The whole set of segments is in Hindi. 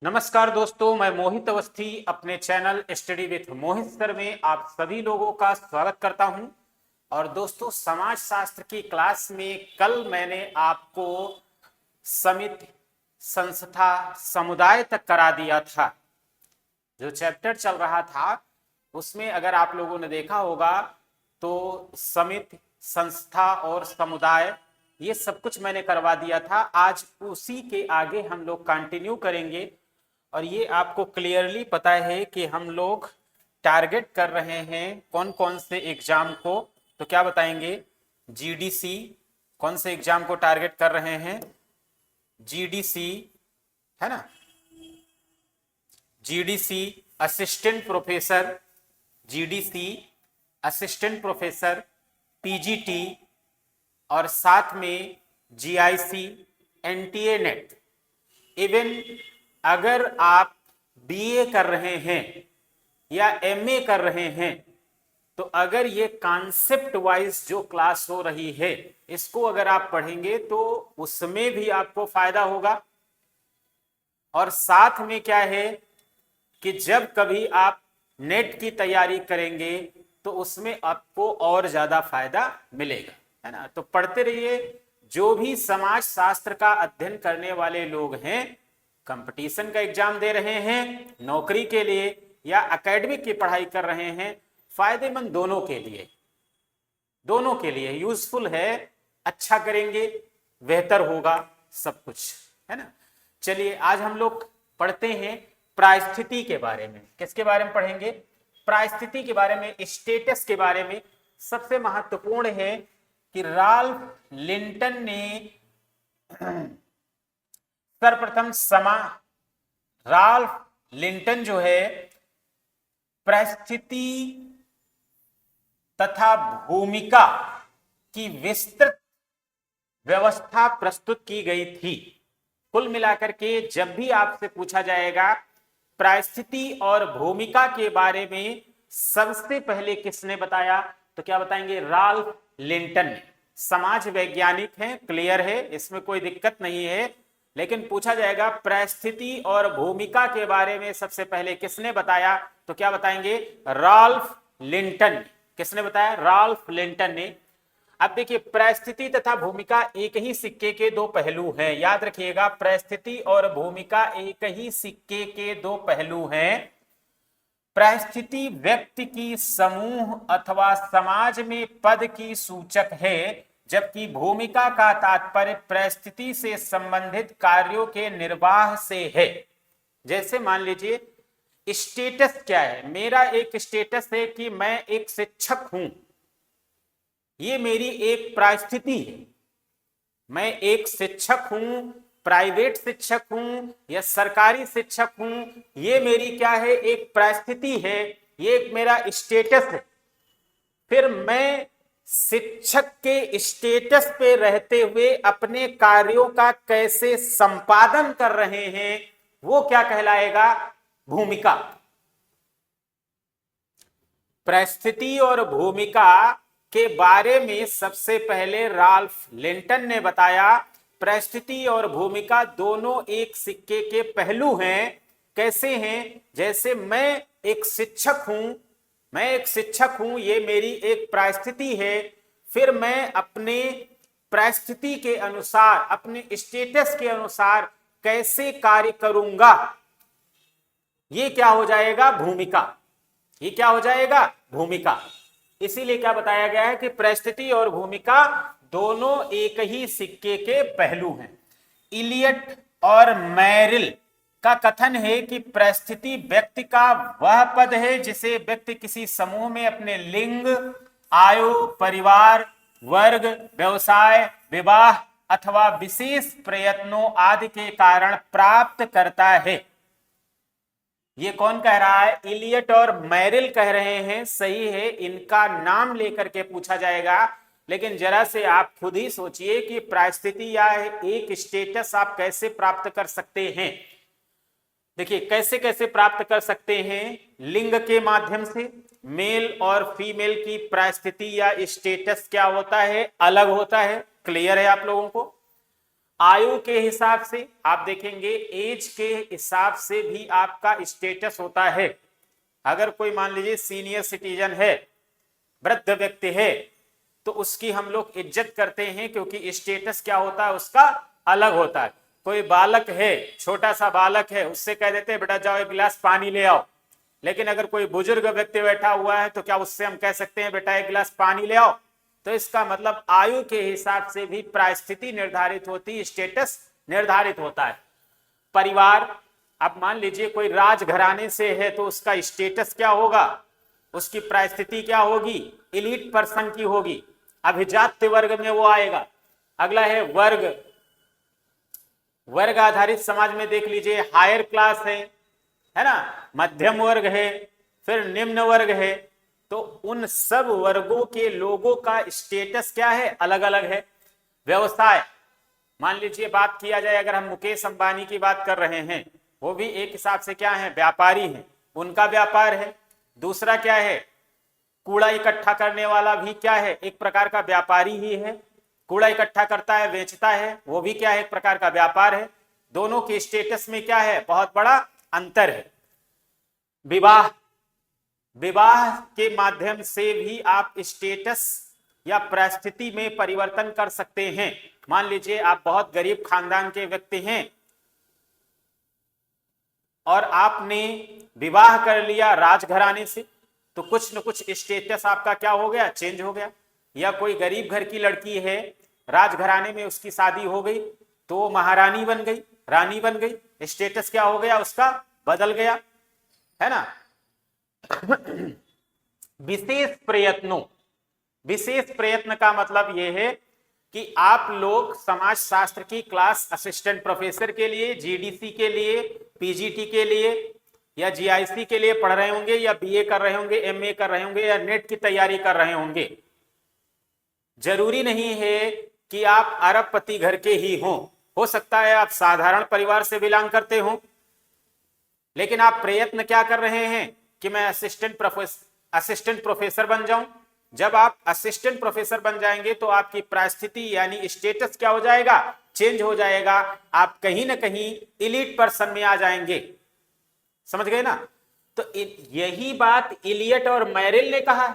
नमस्कार दोस्तों, मैं मोहित अवस्थी अपने channel study with Mohit sir में आप सभी लोगों का स्वागत करता हूं। और दोस्तों, समाज शास्त्र की क्लास में कल मैंने आपको समिति, संस्था, समुदाय तक करा दिया था। जो चैप्टर चल रहा था उसमें अगर आप लोगों ने देखा होगा तो समिति, संस्था और समुदाय ये सब कुछ मैंने करवा दिया था। आज उसी के आगे हम लोग कंटिन्यू करेंगे। और ये आपको क्लियरली पता है कि हम लोग टारगेट कर रहे हैं कौन कौन से एग्जाम को। तो क्या बताएंगे? जीडीसी। कौन से एग्जाम को टारगेट कर रहे हैं? जीडीसी, है ना। GDC assistant professor, GDC assistant professor, PGT और साथ में जीआईसी, एनटीए नेट। इवन अगर आप बीए कर रहे हैं या एमए कर रहे हैं तो अगर ये कॉन्सेप्ट वाइज जो क्लास हो रही है इसको अगर आप पढ़ेंगे तो उसमें भी आपको फायदा होगा। और साथ में क्या है कि जब कभी आप नेट की तैयारी करेंगे तो उसमें आपको और ज्यादा फायदा मिलेगा, है ना। तो पढ़ते रहिए। जो भी समाज शास्त्र का अध्ययन करने वाले लोग हैं, कंपटीशन का एग्जाम दे रहे हैं, नौकरी के लिए या एकेडमिक की पढ़ाई कर रहे हैं, फायदेमंद दोनों के लिए यूजफुल है। अच्छा करेंगे बेहतर होगा सब कुछ, है ना। चलिए आज हम लोग पढ़ते हैं परिस्थिति के बारे में। किसके बारे में पढ़ेंगे? परिस्थिति के बारे में, स्टेटस के बारे में। सबसे महत्वपूर्ण है कि राल्फ लिंटन ने सर्वप्रथम राल्फ लिंटन जो है परिस्थिति तथा भूमिका की विस्तृत व्यवस्था प्रस्तुत की गई थी। कुल मिलाकर के जब भी आपसे पूछा जाएगा परिस्थिति और भूमिका के बारे में सबसे पहले किसने बताया, तो क्या बताएंगे? राल्फ लिंटन ने। समाज वैज्ञानिक हैं, क्लियर है, इसमें कोई दिक्कत नहीं है। लेकिन पूछा जाएगा परिस्थिति और भूमिका के बारे में सबसे पहले किसने बताया, तो क्या बताएंगे? Ralph Linton. किसने बताया? राल्फ लिंटन ने। अब देखिए, परिस्थिति तथा भूमिका एक ही सिक्के के दो पहलू हैं। याद रखिएगा, परिस्थिति और भूमिका एक ही सिक्के के दो पहलू हैं। परिस्थिति व्यक्ति की, समूह अथवा समाज में पद की सूचक है, जबकि भूमिका का तात्पर्य परिस्थिति से संबंधित कार्यों के निर्वाह से है। जैसे मान लीजिए स्टेटस क्या है? मेरा एक स्टेटस है कि मैं एक शिक्षक हूं, ये मेरी एक परिस्थिति है। मैं एक शिक्षक हूं, प्राइवेट शिक्षक हूं या सरकारी शिक्षक हूं, ये मेरी क्या है? एक परिस्थिति है, ये एक मेरा स्टेटस है। फिर मैं शिक्षक के स्टेटस पे रहते हुए अपने कार्यों का कैसे संपादन कर रहे हैं, वो क्या कहलाएगा? भूमिका। परिस्थिति और भूमिका के बारे में सबसे पहले राल्फ लिंटन ने बताया परिस्थिति और भूमिका दोनों एक सिक्के के पहलू हैं। कैसे हैं? जैसे मैं एक शिक्षक हूं, ये मेरी एक परिस्थिति है। फिर मैं अपने परिस्थिति के अनुसार, अपने स्टेटस के अनुसार कैसे कार्य करूंगा, ये क्या हो जाएगा? भूमिका। ये क्या हो जाएगा? भूमिका। इसीलिए क्या बताया गया है कि परिस्थिति और भूमिका दोनों एक ही सिक्के के पहलू हैं। इलियट और मैरिल का कथन है कि परिस्थिति व्यक्ति का वह पद है जिसे व्यक्ति किसी समूह में अपने लिंग, आयु, परिवार, वर्ग, व्यवसाय, विवाह अथवा विशेष प्रयत्नों आदि के कारण प्राप्त करता है। ये कौन कह रहा है? इलियट और मैरिल कह रहे हैं। सही है, इनका नाम लेकर के पूछा जाएगा। लेकिन जरा से आप खुद ही सोचिए कि परिस्थिति या एक स्टेटस आप कैसे प्राप्त कर सकते हैं। देखिए कैसे कैसे प्राप्त कर सकते हैं? लिंग के माध्यम से। मेल और फीमेल की परिस्थिति या स्टेटस क्या होता है? अलग होता है। क्लियर है आप लोगों को? आयु के हिसाब से आप देखेंगे, एज के हिसाब से भी आपका स्टेटस होता है। अगर कोई मान लीजिए सीनियर सिटीजन है, वृद्ध व्यक्ति है, तो उसकी हम लोग इज्जत करते हैं, क्योंकि स्टेटस क्या होता है उसका अलग होता है। कोई बालक है, छोटा सा बालक है, उससे कह देते हैं बेटा जाओ एक गिलास पानी ले आओ। लेकिन अगर कोई बुजुर्ग व्यक्ति बैठा हुआ है तो क्या उससे हम कह सकते हैं बेटा एक गिलास पानी ले आओ? तो इसका मतलब आयु के हिसाब से भी परिस्थिति निर्धारित होती, स्टेटस निर्धारित होता है। परिवार, अब मान लीजिए कोई राजघराने से है तो उसका स्टेटस क्या होगा, उसकी परिस्थिति क्या होगी, एलीट पर्सन की होगी, अभिजात्य वर्ग में वो आएगा। अगला है वर्ग, वर्ग आधारित समाज में देख लीजिए, हायर क्लास है ना, मध्यम वर्ग है, फिर निम्न वर्ग है। तो उन सब वर्गों के लोगों का स्टेटस क्या है, अलग अलग है। व्यवसाय, मान लीजिए बात किया जाए, अगर हम मुकेश अंबानी की बात कर रहे हैं, वो भी एक हिसाब से क्या है, व्यापारी है, उनका व्यापार है। दूसरा क्या है, कूड़ा इकट्ठा करने वाला भी क्या है, एक प्रकार का व्यापारी ही है, कूड़ा इकट्ठा करता है, बेचता है, वो भी क्या है, एक प्रकार का व्यापार है। दोनों के स्टेटस में क्या है, बहुत बड़ा अंतर है। विवाह, विवाह के माध्यम से भी आप स्टेटस या परिस्थिति में परिवर्तन कर सकते हैं। मान लीजिए आप बहुत गरीब खानदान के व्यक्ति हैं और आपने विवाह कर लिया राजघराने से, तो कुछ न कुछ स्टेटस आपका क्या हो गया, चेंज हो गया। या कोई गरीब घर की लड़की है, राजघराने में उसकी शादी हो गई, तो महारानी बन गई, रानी बन गई, स्टेटस क्या हो गया उसका, बदल गया, है ना। विशेष प्रयत्नों, विशेष प्रयत्न का मतलब यह है कि आप लोग समाज शास्त्र की क्लास असिस्टेंट प्रोफेसर के लिए, जीडीसी के लिए, पीजीटी के लिए या जीआईसी के लिए पढ़ रहे होंगे, या बीए कर रहे होंगे, एमए कर रहे होंगे, या नेट की तैयारी कर रहे होंगे। जरूरी नहीं है कि आप अरबपति घर के ही हों, हो सकता है आप साधारण परिवार से बिलोंग करते हो, लेकिन आप प्रयत्न क्या कर रहे हैं कि मैं असिस्टेंट प्रोफेसर बन जाऊं। जब आप असिस्टेंट प्रोफेसर बन जाएंगे तो आपकी परिस्थिति यानी स्टेटस क्या हो जाएगा, चेंज हो जाएगा, आप कहीं ना कहीं एलीट पर्सन में आ जाएंगे। समझ गए ना। तो यही बात इलियट और मैरिल ने कहा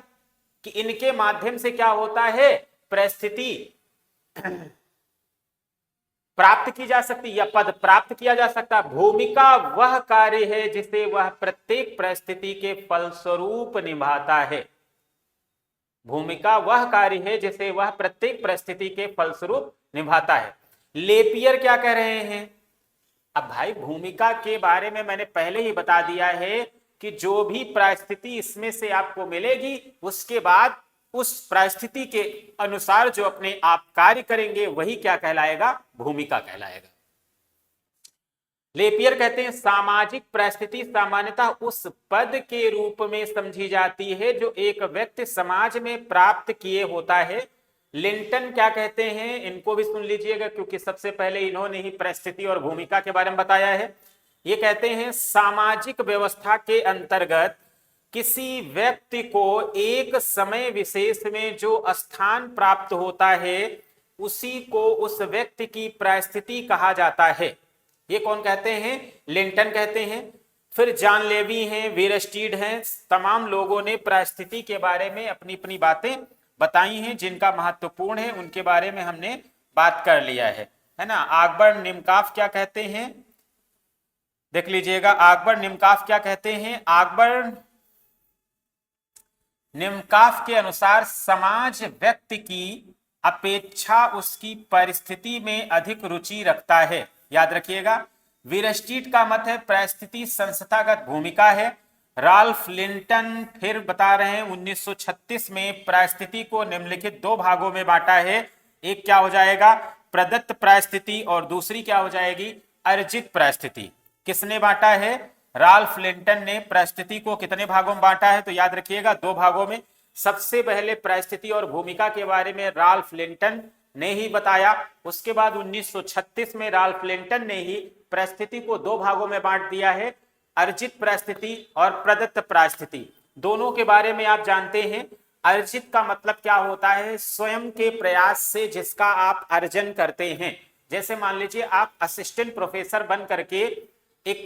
कि इनके माध्यम से क्या होता है, परिस्थिति प्राप्त की जा सकती या पद प्राप्त किया जा सकता। भूमिका वह कार्य है जिसे वह प्रत्येक परिस्थिति के फलस्वरूप निभाता है। भूमिका वह कार्य है जिसे वह प्रत्येक परिस्थिति के फलस्वरूप निभाता है। लेपियर क्या कह रहे हैं, अब भाई भूमिका के बारे में मैंने पहले ही बता दिया है कि जो भी परिस्थिति इसमें से आपको मिलेगी, उसके बाद उस परिस्थिति के अनुसार जो अपने आप कार्य करेंगे वही क्या कहलाएगा, भूमिका कहलाएगा। लेपियर कहते हैं सामाजिक परिस्थिति सामान्यतः उस पद के रूप में समझी जाती है जो एक व्यक्ति समाज में प्राप्त किए होता है। लिंटन क्या कहते हैं, इनको भी सुन लीजिएगा क्योंकि सबसे पहले इन्होंने ही परिस्थिति और भूमिका के बारे में बताया है। ये कहते हैं सामाजिक व्यवस्था के अंतर्गत किसी व्यक्ति को एक समय विशेष में जो स्थान प्राप्त होता है उसी को उस व्यक्ति की परिस्थिति कहा जाता है। ये कौन कहते हैं, लिंटन कहते हैं। फिर जॉन लेवी हैं, वीरस्टीड हैं, तमाम लोगों ने परिस्थिति के बारे में अपनी अपनी बातें बताई हैं, जिनका महत्वपूर्ण है उनके बारे में हमने बात कर लिया है ना। अकबर निमकाफ क्या कहते हैं, देख लीजिएगा। अकबर निमकाफ क्या कहते हैं, अकबर निमकाफ के अनुसार समाज व्यक्ति की अपेक्षा उसकी परिस्थिति में अधिक रुचि रखता है। याद रखिएगा। वीरस्टीड का मत है परिस्थिति संस्थागत भूमिका है। राल्फ लिंटन फिर बता रहे हैं 1936 में परिस्थिति को निम्नलिखित दो भागों में बांटा है। एक क्या हो जाएगा, प्रदत्त परिस्थिति, और दूसरी क्या हो जाएगी, अर्जित परिस्थिति। किसने बांटा है, राल्फ लिंटन ने परिस्थिति को कितने भागों में बांटा है, तो याद रखिएगा दो भागों में। सबसे पहले परिस्थिति और भूमिका के बारे में राल्फ लिंटन ने ही बताया। उसके बाद 1936 में राल्फ लिंटन ने ही परिस्थिति को दो भागों में बांट दिया है, अर्जित परिस्थिति और प्रदत्त परिस्थिति। दोनों के बारे में आप जानते हैं। अर्जित का मतलब क्या होता है, स्वयं के प्रयास से जिसका आप अर्जन करते हैं, जैसे मान लीजिए आप असिस्टेंट प्रोफेसर बन करके एक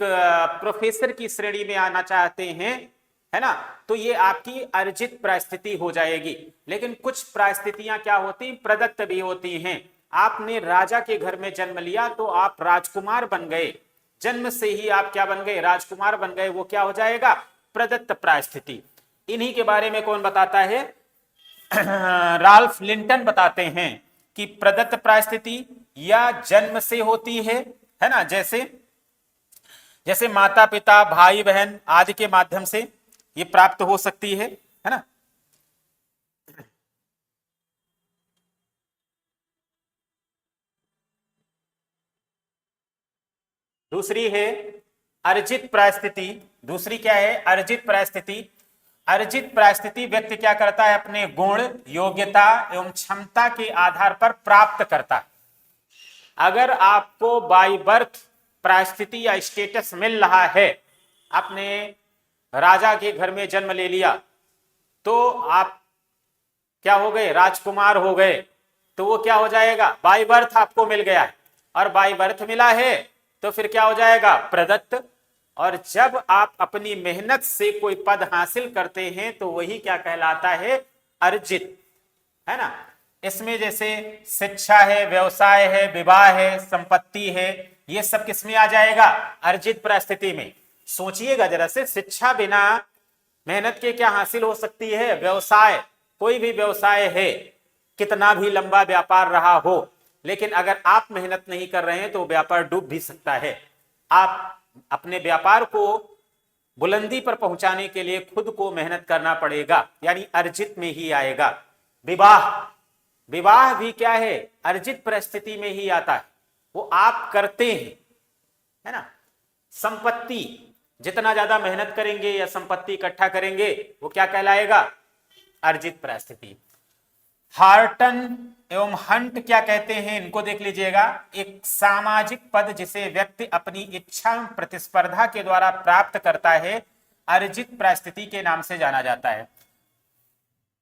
प्रोफेसर की श्रेणी में आना चाहते हैं, है ना, तो ये आपकी अर्जित परिस्थिति हो जाएगी। लेकिन कुछ परिस्थितियां क्या होती, प्रदत्त भी होती हैं। आपने राजा के घर में जन्म लिया तो आप राजकुमार बन गए, जन्म से ही आप क्या बन गए, राजकुमार बन गए, वो क्या हो जाएगा, प्रदत्त परिस्थिति। इन्हीं के बारे में कौन बताता है, राल्फ लिंटन बताते हैं कि प्रदत्त परिस्थिति या जन्म से होती है ना, जैसे जैसे माता पिता भाई बहन आदि के माध्यम से ये प्राप्त हो सकती है ना। दूसरी है अर्जित परिस्थिति। दूसरी क्या है, अर्जित परिस्थिति। अर्जित परिस्थिति व्यक्ति क्या करता है, अपने गुण योग्यता एवं क्षमता के आधार पर प्राप्त करता है। अगर आपको बाय बर्थ परिस्थिति या स्टेटस मिल रहा है, आपने राजा के घर में जन्म ले लिया तो आप क्या हो गए, राजकुमार हो गए, तो वो क्या हो जाएगा, बाय बर्थ आपको मिल गया है। और बाय बर्थ मिला है तो फिर क्या हो जाएगा, प्रदत्त। और जब आप अपनी मेहनत से कोई पद हासिल करते हैं तो वही क्या कहलाता है, अर्जित, है ना। इसमें जैसे शिक्षा है, व्यवसाय है, विवाह है, संपत्ति है, ये सब किसमें आ जाएगा, अर्जित परिस्थिति में। सोचिएगा जरा से, शिक्षा बिना मेहनत के क्या हासिल हो सकती है, व्यवसाय, कोई भी व्यवसाय है, कितना भी लंबा व्यापार रहा हो, लेकिन अगर आप मेहनत नहीं कर रहे हैं तो व्यापार डूब भी सकता है। आप अपने व्यापार को बुलंदी पर पहुंचाने के लिए खुद को मेहनत करना पड़ेगा, यानी अर्जित में ही आएगा। विवाह, विवाह भी क्या है, अर्जित परिस्थिति में ही आता है, वो आप करते हैं, है ना। संपत्ति, जितना ज्यादा मेहनत करेंगे या संपत्ति इकट्ठा करेंगे वो क्या कहलाएगा, अर्जित परिस्थिति। हार्टन एवं हंट क्या कहते हैं, इनको देख लीजिएगा। एक सामाजिक पद जिसे व्यक्ति अपनी इच्छा एवं प्रतिस्पर्धा के द्वारा प्राप्त करता है, अर्जित परिस्थिति के नाम से जाना जाता है।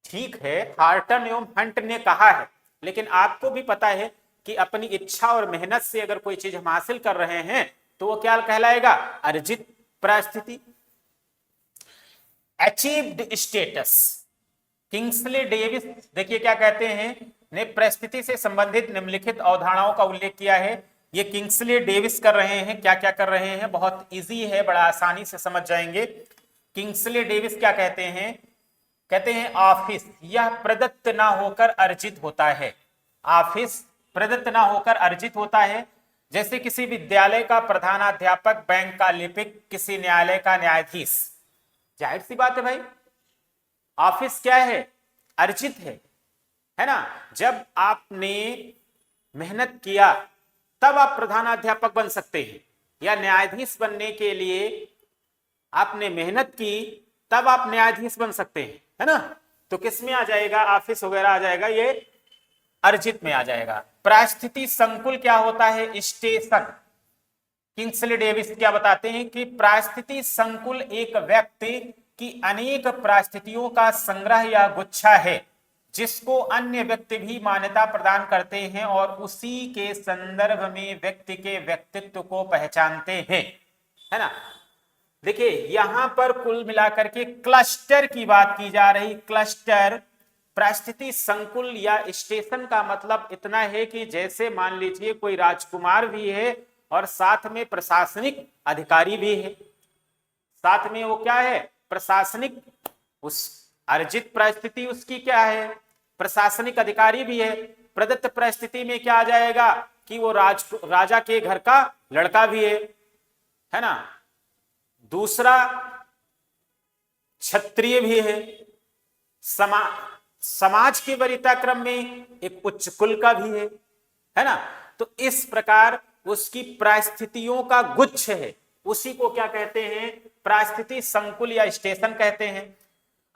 ठीक है, हार्टन एवं हंट ने कहा है, लेकिन आपको भी पता है कि अपनी इच्छा और मेहनत से अगर कोई चीज हम हासिल कर रहे हैं तो वो क्या कहलाएगा, अर्जित परिस्थिति। अचीव्ड स्टेटस, किंग्सले डेविस देखिए क्या कहते हैं, ने परिस्थिति से संबंधित निम्नलिखित अवधारणाओं का उल्लेख किया है। ये किंग्सले डेविस कर रहे हैं, क्या क्या कर रहे हैं, बहुत इजी है, बड़ा आसानी से समझ जाएंगे। किंग्सले डेविस क्या कहते हैं, कहते हैं ऑफिस यह प्रदत्त ना होकर अर्जित होता है। ऑफिस प्रदत्त ना होकर अर्जित होता है, जैसे किसी विद्यालय का प्रधानाध्यापक, बैंक का लिपिक, किसी न्यायालय का न्यायाधीश। जाहिर सी बात है भाई, ऑफिस क्या है, अर्जित है ना। जब आपने मेहनत किया तब आप प्रधानाध्यापक बन सकते हैं, या न्यायाधीश बनने के लिए आपने मेहनत की तब आप न्यायाधीश बन सकते हैं, है ना। तो किस में आ जाएगा, ऑफिस वगैरह आ जाएगा, ये अर्जित में आ जाएगा। परिस्थिति संकुल क्या होता है, स्टेशन। किंग्सले डेविस क्या बताते हैं कि परिस्थिति संकुल एक व्यक्ति की अनेक परिस्थितियों का संग्रह या गुच्छा है जिसको अन्य व्यक्ति भी मान्यता प्रदान करते हैं और उसी के संदर्भ में व्यक्ति के व्यक्तित्व को पहचानते हैं, है ना। देखिए यहां पर कुल मिलाकर के क्लस्टर की बात की जा रही। क्लस्टर, परिस्थिति संकुल या स्टेशन का मतलब इतना है कि जैसे मान लीजिए कोई राजकुमार भी है और साथ में प्रशासनिक अधिकारी भी है, साथ में वो क्या है, प्रशासनिक, उस अर्जित परिस्थिति उसकी क्या है, प्रशासनिक अधिकारी भी है। प्रदत्त परिस्थिति में क्या आ जाएगा कि वो राजा के घर का लड़का भी है ना। दूसरा क्षत्रिय भी है, समाज के वरीयता क्रम में एक उच्च कुल का भी है ना। तो इस प्रकार उसकी परिस्थितियों का गुच्छ है, उसी को क्या कहते हैं, परिस्थिति संकुल या स्टेशन कहते हैं।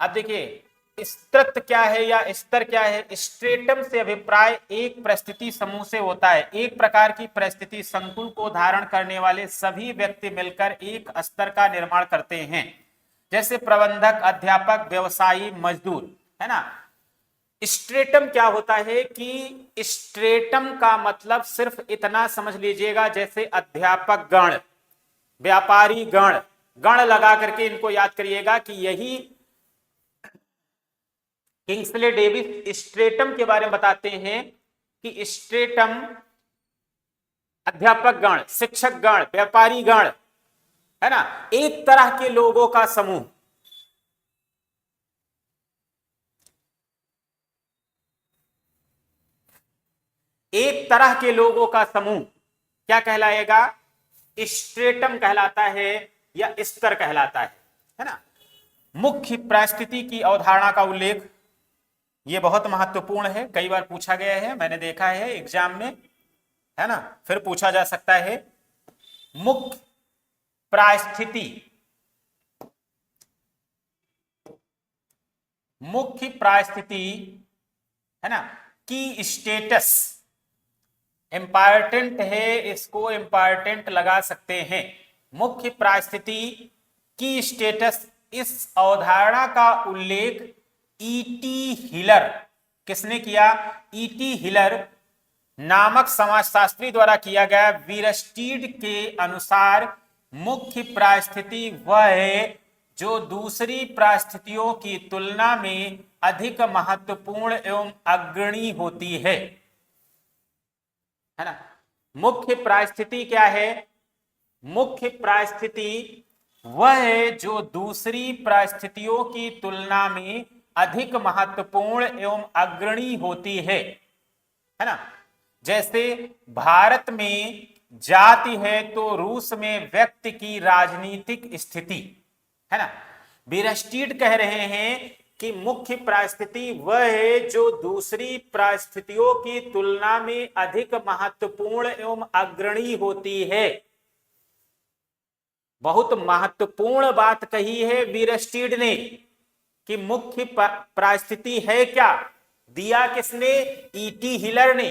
अब देखिए स्त्रत क्या है या स्तर क्या है। स्ट्रेटम से अभिप्राय एक परिस्थिति समूह से होता है। एक प्रकार की परिस्थिति संकुल को धारण करने वाले सभी व्यक्ति मिलकर एक स्तर का निर्माण करते हैं, जैसे प्रबंधक, अध्यापक, व्यवसायी, मजदूर, है ना। स्ट्रेटम क्या होता है कि स्ट्रेटम का मतलब सिर्फ इतना समझ लीजिएगा, जैसे अध्यापक गण, व्यापारी गण, गण लगा करके इनको याद करिएगा कि यही किंग्सले डेविस स्ट्रेटम के बारे में बताते हैं कि स्ट्रेटम अध्यापक गण, शिक्षक गण, व्यापारी गण, है ना, एक तरह के लोगों का समूह। एक तरह के लोगों का समूह क्या कहलाएगा? स्ट्रेटम कहलाता है या स्तर कहलाता है ना। मुख्य परिस्थिति की अवधारणा का उल्लेख, यह बहुत महत्वपूर्ण है, कई बार पूछा गया है, मैंने देखा है एग्जाम में, है ना, फिर पूछा जा सकता है। मुख्य परिस्थिति, मुख्य परिस्थिति, है ना, की स्टेटस इंपॉर्टेंट है, इसको इंपॉर्टेंट लगा सकते हैं। मुख्य परिस्थिति की स्टेटस, इस अवधारणा का उल्लेख ईटी हिलर, किसने किया? ईटी हिलर नामक समाजशास्त्री द्वारा किया गया। वीरस्टीड के अनुसार मुख्य परिस्थिति वह है जो दूसरी परिस्थितियों की तुलना में अधिक महत्वपूर्ण एवं अग्रणी होती है ना। मुख्य परिस्थिति क्या है? मुख्य परिस्थिति वह है जो दूसरी परिस्थितियों की तुलना में अधिक महत्वपूर्ण एवं अग्रणी होती है ना। जैसे भारत में जाति है तो रूस में व्यक्ति की राजनीतिक स्थिति, है ना। वीरस्टीड कह रहे हैं कि मुख्य परिस्थिति वह है जो दूसरी परिस्थितियों की तुलना में अधिक महत्वपूर्ण एवं अग्रणी होती है। बहुत महत्वपूर्ण बात कही है वीरस्टीड ने कि मुख्य परिस्थिति है क्या? दिया किसने? ईटी हिलर ने।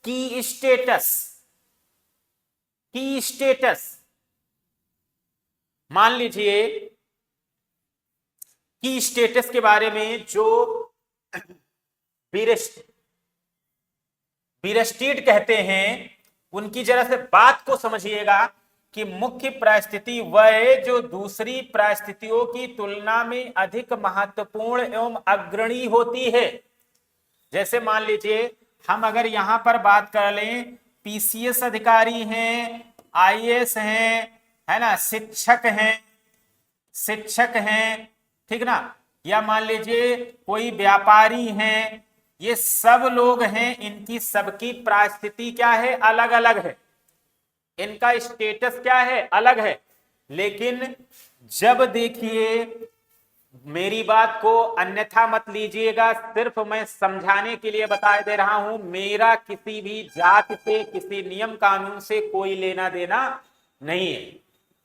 की स्टेटस, की स्टेटस, मान लीजिए की स्टेटस के बारे में जो वीरस्टीड कहते हैं, उनकी जरा से बात को समझिएगा कि मुख्य परिस्थिति वह है जो दूसरी परिस्थितियों की तुलना में अधिक महत्वपूर्ण एवं अग्रणी होती है। जैसे मान लीजिए हम अगर यहां पर बात कर लें, पीसीएस अधिकारी हैं, आईएएस हैं, है ना, शिक्षक हैं, शिक्षक हैं, ठीक ना, या मान लीजिए कोई व्यापारी हैं, ये सब लोग हैं, इनकी सबकी परिस्थिति क्या है? अलग अलग है, इनका स्टेटस क्या है? अलग है। लेकिन जब देखिए, मेरी बात को अन्यथा मत लीजिएगा, सिर्फ मैं समझाने के लिए बता दे रहा हूं, मेरा किसी भी जाति से, किसी नियम कानून से कोई लेना देना नहीं है।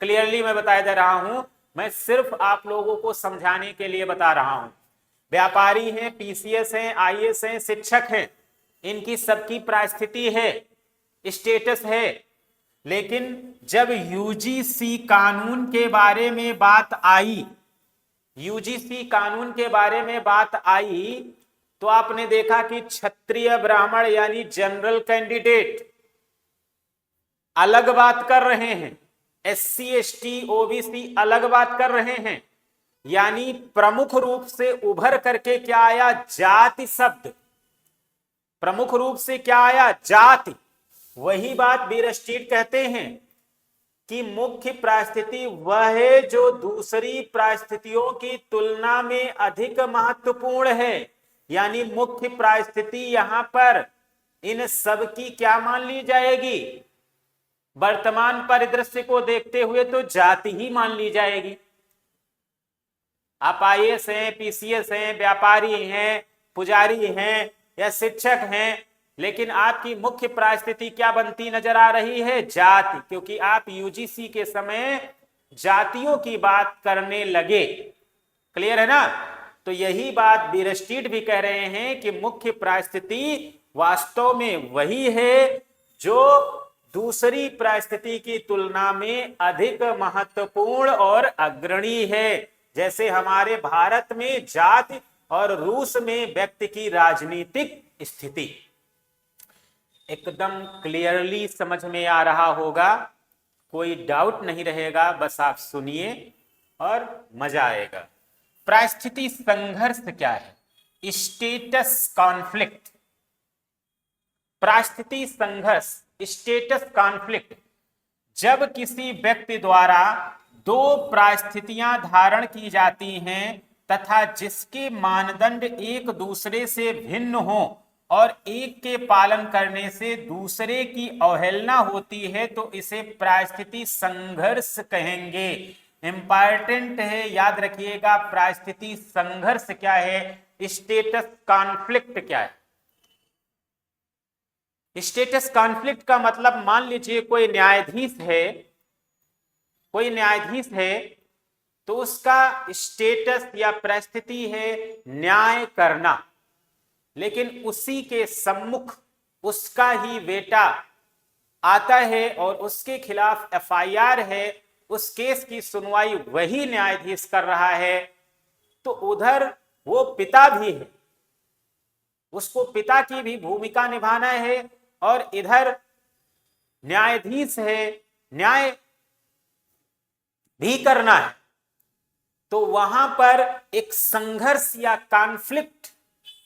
क्लियरली मैं बता दे रहा हूं, मैं सिर्फ आप लोगों को समझाने के लिए बता रहा हूं। व्यापारी हैं, पीसीएस हैं, आईएएस हैं, शिक्षक हैं, इनकी सबकी परिस्थिति है, स्टेटस है। लेकिन जब यूजीसी कानून के बारे में बात आई, यूजीसी कानून के बारे में बात आई, तो आपने देखा कि क्षत्रिय ब्राह्मण यानी जनरल कैंडिडेट अलग बात कर रहे हैं, एससी एसटी ओबीसी अलग बात कर रहे हैं। यानी प्रमुख रूप से उभर करके क्या आया? जाति शब्द। प्रमुख रूप से क्या आया? जाति। वही बात वीरस्टीड कहते हैं कि मुख्य परिस्थिति वह है जो दूसरी परिस्थितियों की तुलना में अधिक महत्वपूर्ण है। यानी मुख्य परिस्थिति यहां पर इन सब की क्या मान ली जाएगी? वर्तमान परिदृश्य को देखते हुए तो जाति ही मान ली जाएगी। आप आईएएस हैं, पीसीएस हैं, व्यापारी हैं, पुजारी हैं या शिक्षक हैं, लेकिन आपकी मुख्य परिस्थिति क्या बनती नजर आ रही है? जाति। क्योंकि आप यूजीसी के समय जातियों की बात करने लगे। क्लियर है ना? तो यही बात वीरस्टीड भी कह रहे हैं कि मुख्य परिस्थिति वास्तव में वही है जो दूसरी परिस्थिति की तुलना में अधिक महत्वपूर्ण और अग्रणी है। जैसे हमारे भारत में जाति और रूस में व्यक्ति की राजनीतिक स्थिति। एकदम क्लियरली समझ में आ रहा होगा, कोई डाउट नहीं रहेगा, बस आप सुनिए और मजा आएगा। परिस्थिति संघर्ष क्या है? Status conflict. परिस्थिति संघर्ष, स्टेटस कॉन्फ्लिक्ट, जब किसी व्यक्ति द्वारा दो परिस्थितियां धारण की जाती हैं तथा जिसके मानदंड एक दूसरे से भिन्न हो और एक के पालन करने से दूसरे की अवहेलना होती है, तो इसे परिस्थिति संघर्ष कहेंगे। इंपॉर्टेंट है, याद रखिएगा। परिस्थिति संघर्ष क्या है? स्टेटस कॉन्फ्लिक्ट क्या है? स्टेटस कॉन्फ्लिक्ट का मतलब, मान लीजिए कोई न्यायाधीश है, तो उसका स्टेटस या परिस्थिति है न्याय करना, लेकिन उसी के सम्मुख उसका ही बेटा आता है और उसके खिलाफ एफआईआर है, उस केस की सुनवाई वही न्यायाधीश कर रहा है, तो उधर वो पिता भी है, उसको पिता की भी भूमिका निभाना है, और इधर न्यायाधीश है, न्याय भी करना है। तो वहां पर एक संघर्ष या कॉन्फ्लिक्ट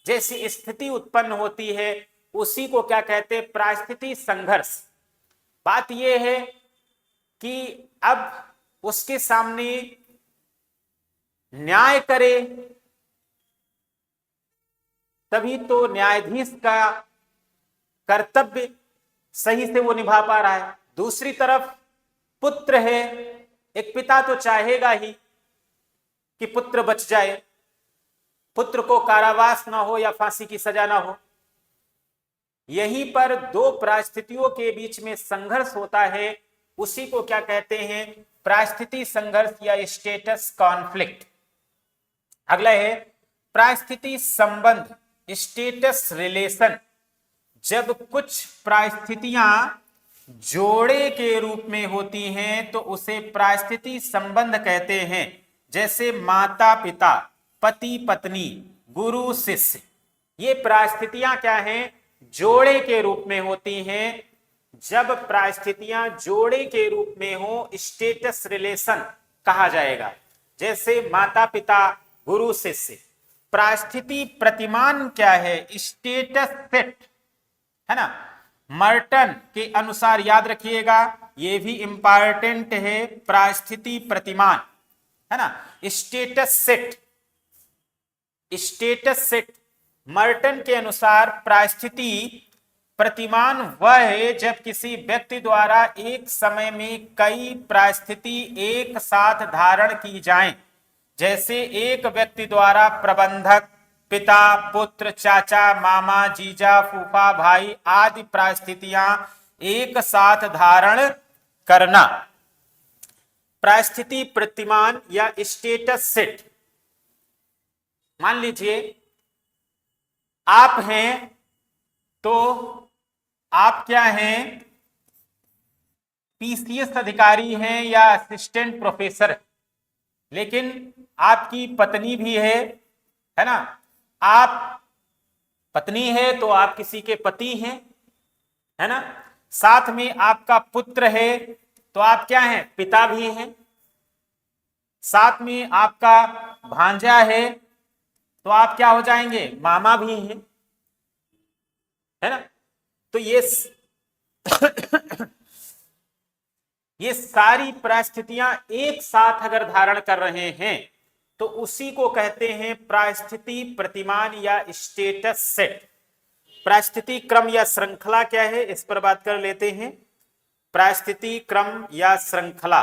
जैसी स्थिति उत्पन्न होती है, उसी को क्या कहते हैं? परिस्थिति संघर्ष। बात यह है कि अब उसके सामने न्याय करे तभी तो न्यायाधीश का कर्तव्य सही से वो निभा पा रहा है। दूसरी तरफ पुत्र है, एक पिता तो चाहेगा ही कि पुत्र बच जाए, पुत्र को कारावास ना हो या फांसी की सजा ना हो। यहीं पर दो परिस्थितियों के बीच में संघर्ष होता है, उसी को क्या कहते हैं? परिस्थिति संघर्ष या स्टेटस कॉन्फ्लिक्ट। अगला है परिस्थिति संबंध, स्टेटस रिलेशन। जब कुछ परिस्थितियां जोड़े के रूप में होती हैं तो उसे परिस्थिति संबंध कहते हैं। जैसे माता पिता, पति पत्नी, गुरु शिष्य, ये परिस्थितियां क्या हैं? जोड़े के रूप में होती हैं। जब परिस्थितियां जोड़े के रूप में हो, स्टेटस रिलेशन कहा जाएगा। जैसे माता पिता, गुरु शिष्य। परिस्थिति प्रतिमान क्या है? स्टेटस सेट, है ना। मर्टन के अनुसार, याद रखिएगा, ये भी इंपॉर्टेंट है, परिस्थिति प्रतिमान, है ना। Status set, status set Merton के अनुसार परिस्थिति प्रतिमान वह है जब किसी व्यक्ति द्वारा एक समय में कई परिस्थिति एक साथ धारण की जाएं। जैसे एक व्यक्ति द्वारा प्रबंधक, पिता, पुत्र, चाचा, मामा, जीजा, फूफा, भाई आदि परिस्थितियां एक साथ धारण करना। परिस्थिति प्रतिमान या स्टेटस सेट। मान लीजिए आप हैं, तो आप क्या हैं? पीसीएस अधिकारी हैं या असिस्टेंट प्रोफेसर, लेकिन आपकी पत्नी भी है ना। आप पत्नी है तो आप किसी के पति हैं, है ना। साथ में आपका पुत्र है तो आप क्या हैं? पिता भी हैं। साथ में आपका भांजा है तो आप क्या हो जाएंगे? मामा भी हैं, है ना। तो ये सारी परिस्थितियां एक साथ अगर धारण कर रहे हैं तो उसी को कहते हैं परिस्थिति प्रतिमान या स्टेटस सेट। परिस्थिति क्रम या श्रृंखला क्या है, इस पर बात कर लेते हैं। परिस्थिति क्रम या श्रृंखला।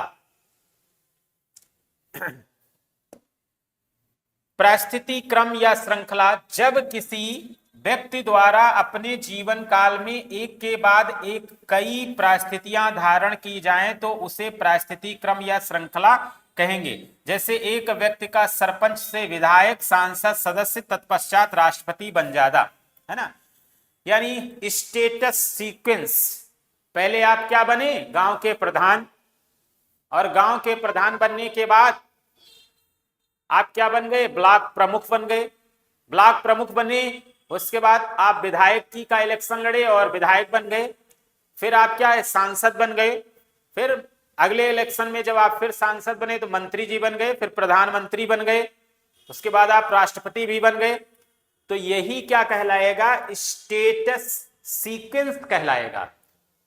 परिस्थिति क्रम या श्रृंखला, जब किसी व्यक्ति द्वारा अपने जीवन काल में एक के बाद एक कई परिस्थितियां धारण की जाएं तो उसे परिस्थिति क्रम या श्रृंखला कहेंगे। जैसे एक व्यक्ति का सरपंच से विधायक, सांसद, सदस्य, तत्पश्चात राष्ट्रपति बन जाना, है ना। यानी स्टेटस सीक्वेंस। पहले आप क्या बने? गांव के प्रधान, और गांव के प्रधान बनने के बाद आप क्या बन गए? ब्लॉक प्रमुख बन गए, ब्लॉक प्रमुख बने, उसके बाद आप विधायक की का इलेक्शन लड़े और विधायक बन गए, फिर आप क्या है सांसद बन गए, फिर अगले इलेक्शन में जब आप फिर सांसद बने तो मंत्री जी बन गए, फिर प्रधानमंत्री बन गए, उसके बाद आप राष्ट्रपति भी बन गए। तो यही क्या कहलाएगा, स्टेटस सीक्वेंस कहलाएगा,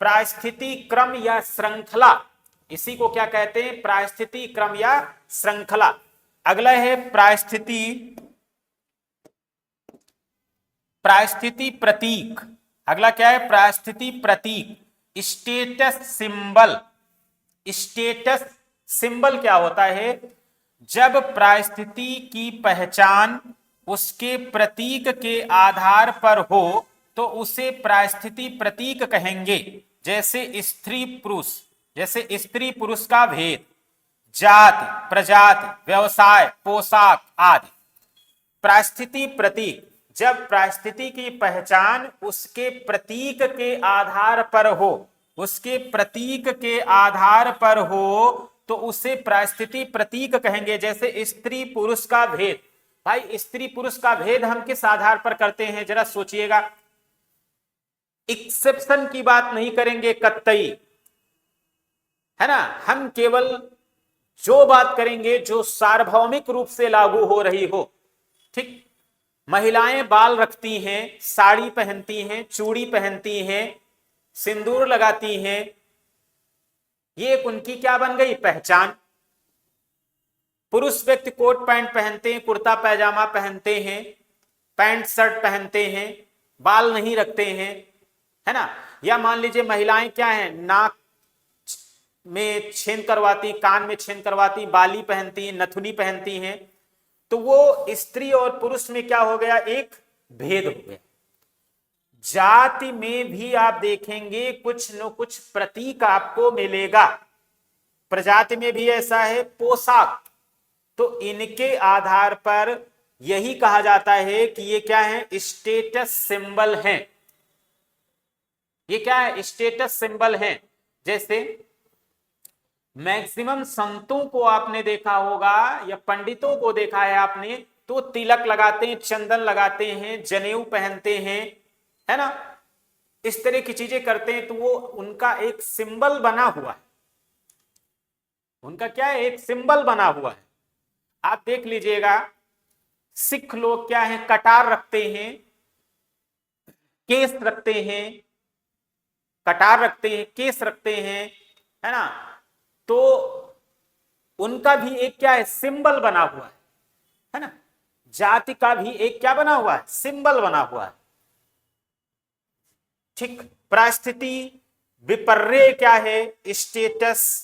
पारिस्थिति क्रम या श्रृंखला। इसी को क्या कहते हैं, पारिस्थिति क्रम या श्रृंखला। अगला है पारिस्थिति प्रतीक। अगला क्या है, पारिस्थिति प्रतीक, स्टेटस सिंबल। स्टेटस सिंबल क्या होता है, जब पारिस्थिति की पहचान उसके प्रतीक के आधार पर हो तो उसे पारिस्थिति प्रतीक कहेंगे। जैसे स्त्री पुरुष, जैसे स्त्री पुरुष का भेद, जाति प्रजाति, व्यवसाय, पोशाक आदि। पारिस्थिति प्रतीक, जब पारिस्थिति की पहचान उसके प्रतीक के आधार पर हो, उसके प्रतीक के आधार पर हो तो उसे पारिस्थिति प्रतीक कहेंगे। जैसे स्त्री पुरुष का भेद, भाई स्त्री पुरुष का भेद हम किस आधार पर करते हैं, जरा सोचिएगा। एक्सेप्शन की बात नहीं करेंगे कतई, है ना, हम केवल जो बात करेंगे जो सार्वभौमिक रूप से लागू हो रही हो। ठीक, महिलाएं बाल रखती हैं, साड़ी पहनती हैं, चूड़ी पहनती हैं, सिंदूर लगाती हैं, ये उनकी क्या बन गई, पहचान। पुरुष व्यक्ति कोट पैंट पहनते हैं, कुर्ता पैजामा पहनते हैं, पैंट शर्ट पहनते हैं, बाल नहीं रखते हैं, है ना। या मान लीजिए महिलाएं क्या है, नाक में छेद करवाती, कान में छेद करवाती, बाली पहनती, नथुनी पहनती हैं, तो वो स्त्री और पुरुष में क्या हो गया, एक भेद हो गया। जाति में भी आप देखेंगे कुछ न कुछ प्रतीक आपको मिलेगा, प्रजाति में भी ऐसा है, पोशाक। तो इनके आधार पर यही कहा जाता है कि ये क्या है, स्टेटस सिंबल हैं। ये क्या है, स्टेटस सिंबल हैं। जैसे मैक्सिमम संतों को आपने देखा होगा या पंडितों को देखा है आपने, तो तिलक लगाते हैं, चंदन लगाते हैं, जनेऊ पहनते हैं, है ना, इस तरह की चीजें करते हैं। तो वो उनका एक सिंबल बना हुआ है, उनका क्या है, एक सिंबल बना हुआ है। आप देख लीजिएगा, सिख लोग क्या है, कटार रखते हैं, केस रखते हैं, कटार रखते हैं, केस रखते हैं, है ना। तो उनका भी एक क्या है, सिंबल बना हुआ है ना। जाति का भी एक क्या बना हुआ है, सिंबल बना हुआ है। ठीक, पारिस्थिति विपर्य क्या है, स्टेटस।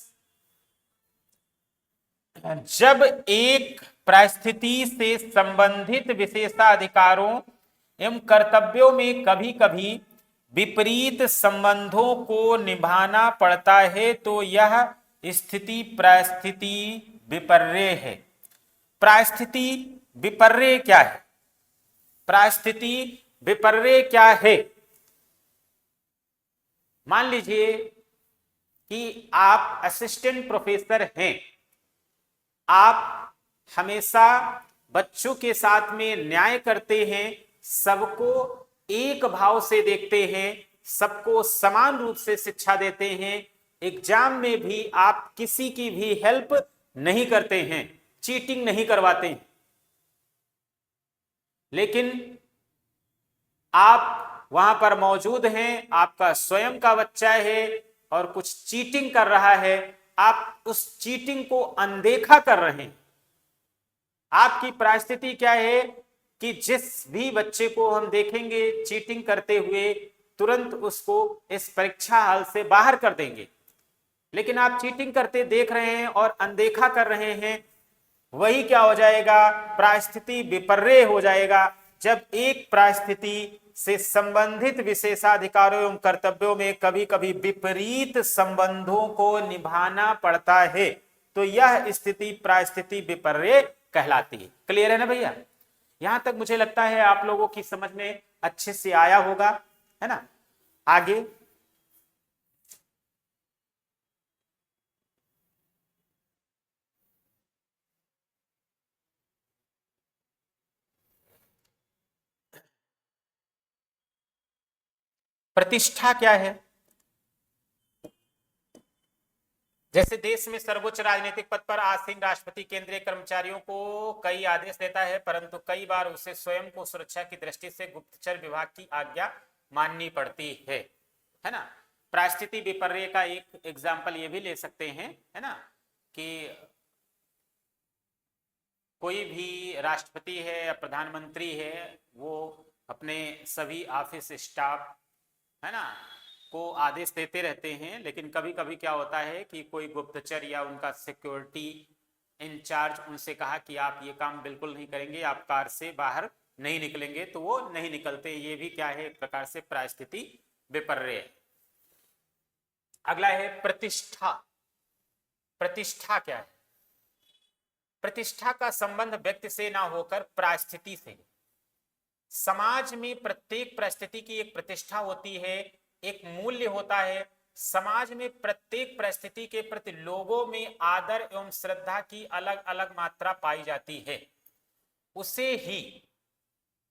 जब एक परिस्थिति से संबंधित विशेषाधिकारों एवं कर्तव्यों में कभी कभी विपरीत संबंधों को निभाना पड़ता है तो यह स्थिति परिस्थिति विपर्य है। परिस्थिति विपर्य क्या है, परिस्थिति विपर्य क्या है। मान लीजिए कि आप असिस्टेंट प्रोफेसर हैं, आप हमेशा बच्चों के साथ में न्याय करते हैं, सबको एक भाव से देखते हैं, सबको समान रूप से शिक्षा देते हैं, एग्जाम में भी आप किसी की भी हेल्प नहीं करते हैं, चीटिंग नहीं करवाते हैं। लेकिन आप वहां पर मौजूद हैं, आपका स्वयं का बच्चा है और कुछ चीटिंग कर रहा है, आप उस चीटिंग को अनदेखा कर रहे हैं। आपकी परिस्थिति क्या है कि जिस भी बच्चे को हम देखेंगे चीटिंग करते हुए, तुरंत उसको इस परीक्षा हॉल से बाहर कर देंगे। लेकिन आप चीटिंग करते देख रहे हैं और अनदेखा कर रहे हैं, वही क्या हो जाएगा, परिस्थिति विपर्य हो जाएगा। जब एक परिस्थिति से संबंधित विशेषाधिकारों एवं कर्तव्यों में कभी कभी विपरीत संबंधों को निभाना पड़ता है तो यह स्थिति परिस्थिति विपर्य कहलाती है। क्लियर है ना भैया, यहां तक मुझे लगता है आप लोगों की समझ में अच्छे से आया होगा, है ना। आगे प्रतिष्ठा क्या है? जैसे देश में सर्वोच्च राजनीतिक पद पर आसीन राष्ट्रपति केंद्रीय कर्मचारियों को कई आदेश देता है, परंतु कई बार उसे स्वयं को सुरक्षा की दृष्टि से गुप्तचर विभाग की आज्ञा माननी पड़ती है ना। परिस्थिति विपर्य का एक एग्जाम्पल ये भी ले सकते हैं, है ना, कि कोई भी राष्ट्रपति है या प्रधानमंत्री है, वो अपने सभी ऑफिस स्टाफ, है ना, को आदेश देते रहते हैं, लेकिन कभी कभी क्या होता है कि कोई गुप्तचर या उनका सिक्योरिटी इंचार्ज उनसे कहा कि आप ये काम बिल्कुल नहीं करेंगे, आप कार से बाहर नहीं निकलेंगे, तो वो नहीं निकलते। ये भी क्या है, एक प्रकार से परिस्थिति विपर्य है। अगला है प्रतिष्ठा। प्रतिष्ठा क्या है? प्रतिष्ठा का संबंध व्यक्ति से ना होकर परिस्थिति से। समाज में प्रत्येक परिस्थिति की एक प्रतिष्ठा होती है, एक मूल्य होता है। समाज में प्रत्येक परिस्थिति के प्रति लोगों में आदर एवं श्रद्धा की अलग अलग मात्रा पाई जाती है। उसे ही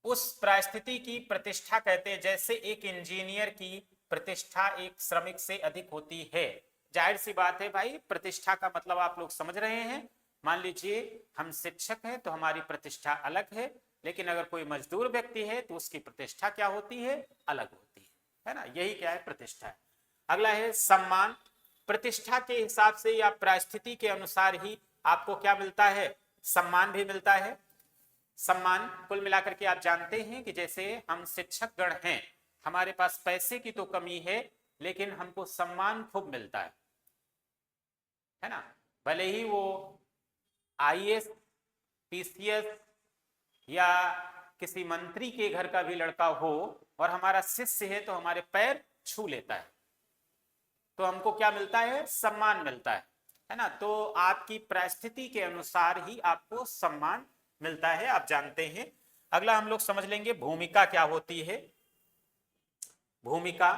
उस परिस्थिति की प्रतिष्ठा कहते हैं। जैसे एक इंजीनियर की प्रतिष्ठा एक श्रमिक से अधिक होती है। जाहिर सी बात है भाई, प्रतिष्ठा का मतलब आप लोग समझ रहे हैं। मान लीजिए हम शिक्षक हैं तो हमारी प्रतिष्ठा अलग है, लेकिन अगर कोई मजदूर व्यक्ति है तो उसकी प्रतिष्ठा क्या होती है, अलग होती है ना। यही क्या है, प्रतिष्ठा है। अगला है सम्मान। प्रतिष्ठा के हिसाब से या परिस्थिति के अनुसार ही आपको क्या मिलता है, सम्मान भी मिलता है। सम्मान कुल मिलाकर के आप जानते हैं कि जैसे हम शिक्षक गण हैं, हमारे पास पैसे की तो कमी है, लेकिन हमको सम्मान खूब मिलता है ना। भले ही वो आईएएस, पीसीएस या किसी मंत्री के घर का भी लड़का हो और हमारा शिष्य है तो हमारे पैर छू लेता है, तो हमको क्या मिलता है, सम्मान मिलता है ना। तो आपकी परिस्थिति के अनुसार ही आपको सम्मान मिलता है, आप जानते हैं। अगला हम लोग समझ लेंगे भूमिका क्या होती है। भूमिका,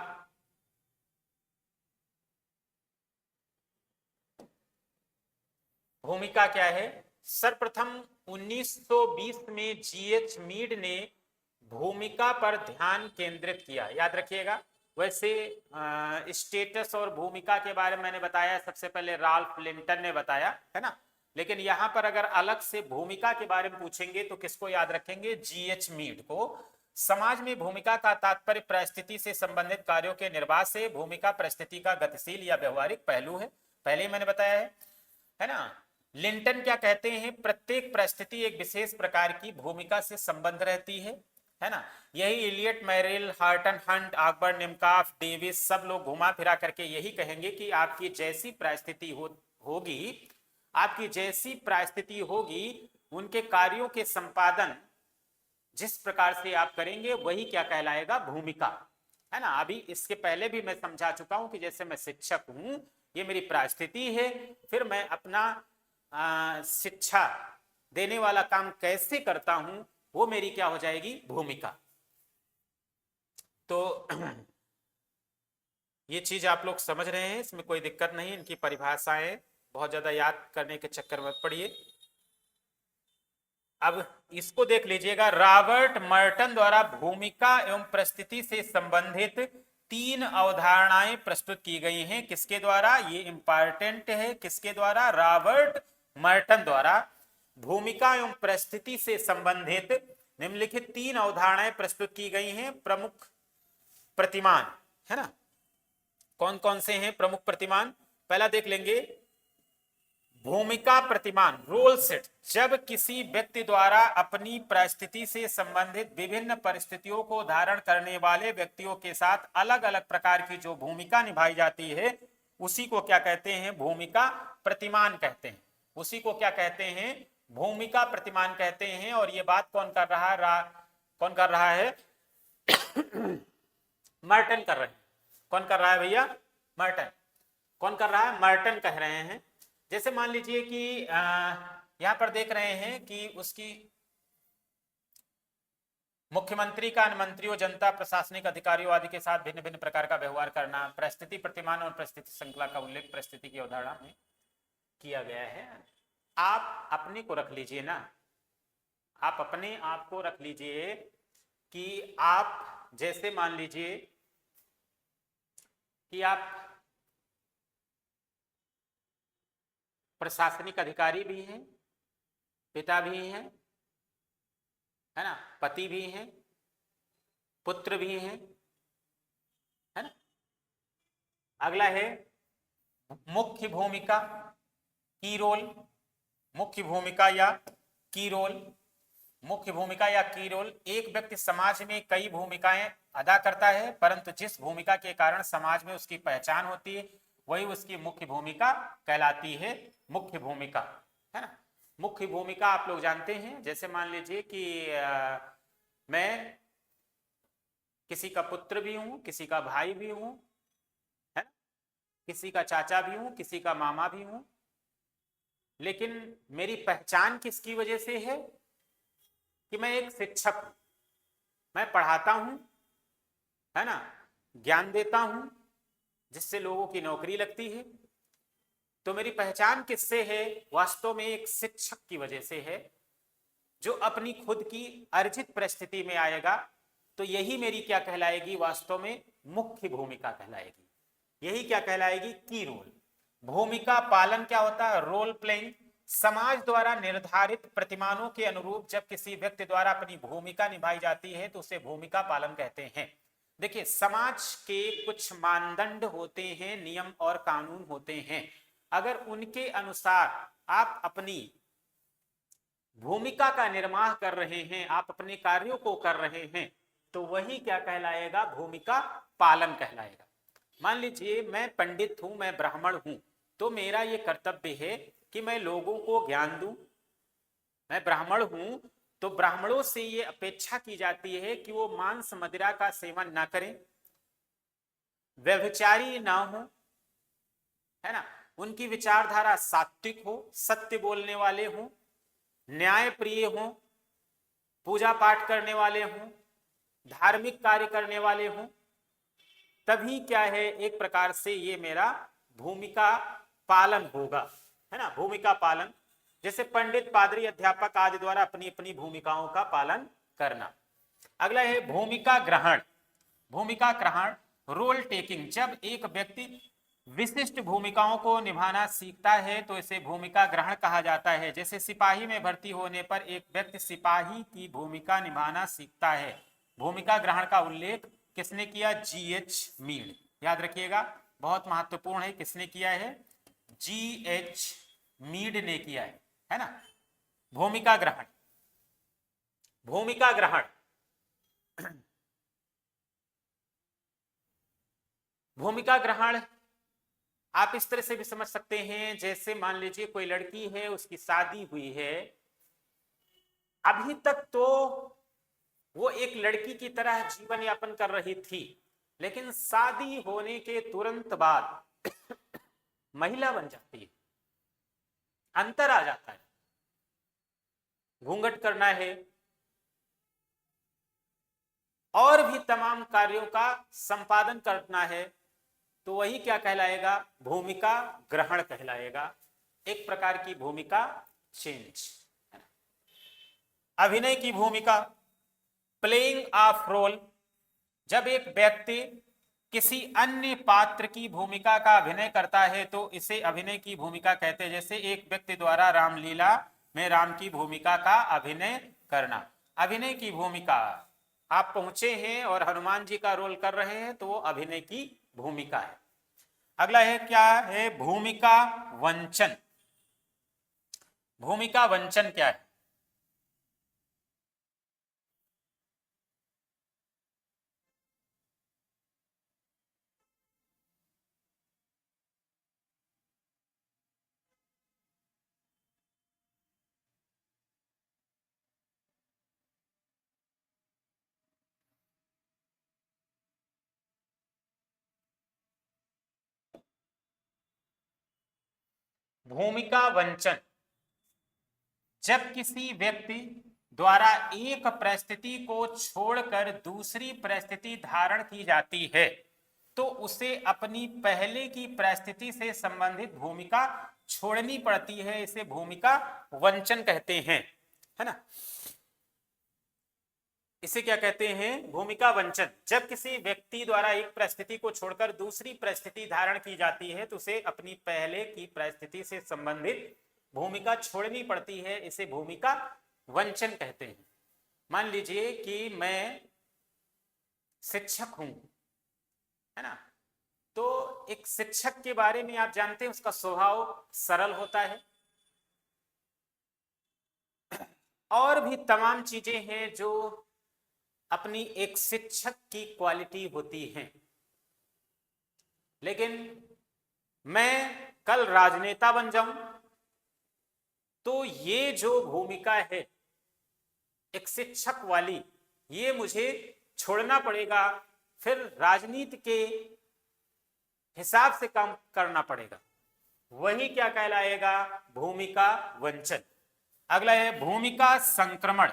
भूमिका क्या है? सर्वप्रथम 1920 में जीएच मीड ने भूमिका पर ध्यान केंद्रित किया, याद रखिएगा। वैसे स्टेटस और भूमिका के बारे में मैंने बताया सबसे पहले, राल्फ लिंटन ने बताया, है ना। लेकिन यहां पर अगर अलग से भूमिका के बारे में पूछेंगे तो किसको याद रखेंगे, जीएच मीड को। समाज में भूमिका का तात्पर्य परिस्थिति से संबंधित कार्यों के निर्वाह से। भूमिका परिस्थिति का गतिशील या व्यवहारिक पहलू है, पहले ही मैंने बताया है ना। लिंटन क्या कहते हैं, प्रत्येक परिस्थिति एक विशेष प्रकार की भूमिका से संबंध रहती है ना। यही Elliot, Merrill, Horton Hunt, Akbar, निमकाफ, डेविस सब लोग घुमा फिरा करके यही कहेंगे कि आपकी जैसी परिस्थिति होगी, आपकी जैसी परिस्थिति होगी, उनके कार्यों के संपादन जिस प्रकार से आप करेंगे वही क्या कहलाएगा, भूमिका, है ना। अभी इसके पहले भी मैं समझा चुका हूं कि जैसे मैं शिक्षक हूं, ये मेरी परिस्थिति है, फिर मैं अपना शिक्षा देने वाला काम कैसे करता हूं, वो मेरी क्या हो जाएगी, भूमिका। तो ये चीज आप लोग समझ रहे हैं, इसमें कोई दिक्कत नहीं। इनकी परिभाषाएं बहुत ज्यादा याद करने के चक्कर में मत पड़िए। अब इसको देख लीजिएगा, रॉबर्ट मर्टन द्वारा भूमिका एवं परिस्थिति से संबंधित 3 अवधारणाएं प्रस्तुत की गई हैं। किसके द्वारा, ये इंपॉर्टेंट है, किसके द्वारा, रॉबर्ट मर्टन द्वारा भूमिका एवं परिस्थिति से संबंधित निम्नलिखित 3 अवधारणाएं प्रस्तुत की गई हैं। प्रमुख प्रतिमान, है ना, कौन कौन से हैं प्रमुख प्रतिमान, पहला देख लेंगे। भूमिका प्रतिमान, रोल सेट, जब किसी व्यक्ति द्वारा अपनी परिस्थिति से संबंधित विभिन्न परिस्थितियों को धारण करने वाले व्यक्तियों के साथ अलग अलग प्रकार की जो भूमिका निभाई जाती है, उसी को क्या कहते हैं, भूमिका प्रतिमान कहते हैं। उसी को क्या कहते हैं, भूमिका प्रतिमान कहते हैं। और ये बात कौन कर रहा है, कौन कर रहा है, मर्टन कर रहे हैं। कौन कर रहा है भैया, मर्टन। कौन कर रहा है, मर्टन कह रहे हैं। जैसे मान लीजिए कि यहां पर देख रहे हैं कि उसकी मुख्यमंत्री का मंत्रियों, जनता, प्रशासनिक अधिकारियों आदि के साथ भिन्न भिन्न प्रकार का व्यवहार करना। परिस्थिति प्रतिमान और परिस्थिति श्रृंखला का उल्लेख परिस्थिति की अवधारणा में किया गया है। आप अपने को रख लीजिए ना, आप अपने आप को रख लीजिए कि आप जैसे मान लीजिए कि आप प्रशासनिक अधिकारी भी हैं, पिता भी हैं, है ना, पति भी हैं, पुत्र भी हैं, है ना। अगला है मुख्य भूमिका, की रोल, मुख्य भूमिका या की रोल। मुख्य भूमिका या की रोल, एक व्यक्ति समाज में कई भूमिकाएं अदा करता है, परंतु जिस भूमिका के कारण समाज में उसकी पहचान होती है वही उसकी मुख्य भूमिका कहलाती है। मुख्य भूमिका, है ना। मुख्य भूमिका आप लोग जानते हैं, जैसे मान लीजिए कि मैं किसी का पुत्र भी हूं, किसी का भाई भी हूं, है ना, किसी का चाचा भी हूं, किसी का मामा भी हूं, लेकिन मेरी पहचान किसकी वजह से है कि मैं एक शिक्षक हूं, मैं पढ़ाता हूं, है ना, ज्ञान देता हूं, जिससे लोगों की नौकरी लगती है। तो मेरी पहचान किससे है? वास्तव में एक शिक्षक की वजह से है, जो अपनी खुद की अर्जित परिस्थिति में आएगा। तो यही मेरी क्या कहलाएगी? वास्तव में मुख्य भूमिका कहलाएगी। यही क्या कहलाएगी? की रोल। भूमिका पालन क्या होता है? Role playing. समाज द्वारा निर्धारित प्रतिमानों के अनुरूप जब किसी व्यक्ति द्वारा अपनी भूमिका निभाई जाती है तो उसे भूमिका पालन कहते हैं। देखिए, समाज के कुछ मानदंड होते हैं, नियम और कानून होते हैं। अगर उनके अनुसार आप अपनी भूमिका का निर्वाह कर रहे हैं, आप अपने कार्यों को कर रहे हैं, तो वही क्या कहलाएगा? भूमिका पालन कहलाएगा। मान लीजिए मैं पंडित हूं, मैं ब्राह्मण हूं, तो मेरा ये कर्तव्य है कि मैं लोगों को ज्ञान दूं। मैं ब्राह्मण हूं तो ब्राह्मणों से ये अपेक्षा की जाती है कि वो मांस मदिरा का सेवन ना करें, व्यभिचारी ना हो, है ना, उनकी विचारधारा सात्विक हो, सत्य बोलने वाले हों, न्याय प्रिय हों, पूजा पाठ करने वाले हों, धार्मिक कार्य करने वाले हों। तभी क्या है, एक प्रकार से ये मेरा भूमिका पालन होगा, है ना, भूमिका पालन। जैसे पंडित, पादरी, अध्यापक आदि द्वारा अपनी अपनी भूमिकाओं का पालन करना। अगला है भूमिका ग्रहण। भूमिका ग्रहण, रोल टेकिंग। जब एक व्यक्ति विशिष्ट भूमिकाओं को निभाना सीखता है तो इसे भूमिका ग्रहण कहा जाता है। जैसे सिपाही में भर्ती होने पर एक व्यक्ति सिपाही की भूमिका निभाना सीखता है। भूमिका ग्रहण का उल्लेख किसने किया? G.H. मीड। याद रखिएगा, बहुत महत्वपूर्ण है। किसने किया है? G.H. मीड ने किया है ना। भूमिका ग्रहण, भूमिका ग्रहण भूमिका ग्रहण आप इस तरह से भी समझ सकते हैं, जैसे मान लीजिए कोई लड़की है, उसकी शादी हुई है, अभी तक तो वो एक लड़की की तरह जीवन यापन कर रही थी, लेकिन शादी होने के तुरंत बाद महिला बन जाती है, अंतर आ जाता है। घूंघट करना है और भी तमाम कार्यों का संपादन करना है, तो वही क्या कहलाएगा? भूमिका ग्रहण कहलाएगा। एक प्रकार की भूमिका चेंज। अभिनय की भूमिका, प्लेइंग ऑफ रोल। जब एक व्यक्ति किसी अन्य पात्र की भूमिका का अभिनय करता है तो इसे अभिनय की भूमिका कहते हैं। जैसे एक व्यक्ति द्वारा रामलीला में राम की भूमिका का अभिनय करना। अभिनय की भूमिका, आप पहुंचे हैं और हनुमान जी का रोल कर रहे हैं तो वो अभिनय की भूमिका है। अगला है क्या है? भूमिका वंचन। भूमिका वंचन क्या है? भूमिका वंचन, जब किसी व्यक्ति द्वारा एक परिस्थिति को छोड़कर दूसरी परिस्थिति धारण की जाती है तो उसे अपनी पहले की परिस्थिति से संबंधित भूमिका छोड़नी पड़ती है। इसे भूमिका वंचन कहते हैं, है ना। इसे क्या कहते हैं? भूमिका वंचन। जब किसी व्यक्ति द्वारा एक परिस्थिति को छोड़कर दूसरी परिस्थिति धारण की जाती है तो उसे अपनी पहले की परिस्थिति से संबंधित भूमिका छोड़नी पड़ती है, इसे भूमिका वंचन कहते हैं। मान लीजिए कि मैं शिक्षक हूं, है ना, तो एक शिक्षक के बारे में आप जानते हैं उसका स्वभाव सरल होता है और भी तमाम चीजें हैं जो अपनी एक शिक्षक की क्वालिटी होती हैं। लेकिन मैं कल राजनेता बन जाऊं तो ये जो भूमिका है एक शिक्षक वाली, ये मुझे छोड़ना पड़ेगा, फिर राजनीति के हिसाब से काम करना पड़ेगा। वही क्या कहलाएगा? भूमिका वंचन। अगला है भूमिका संक्रमण।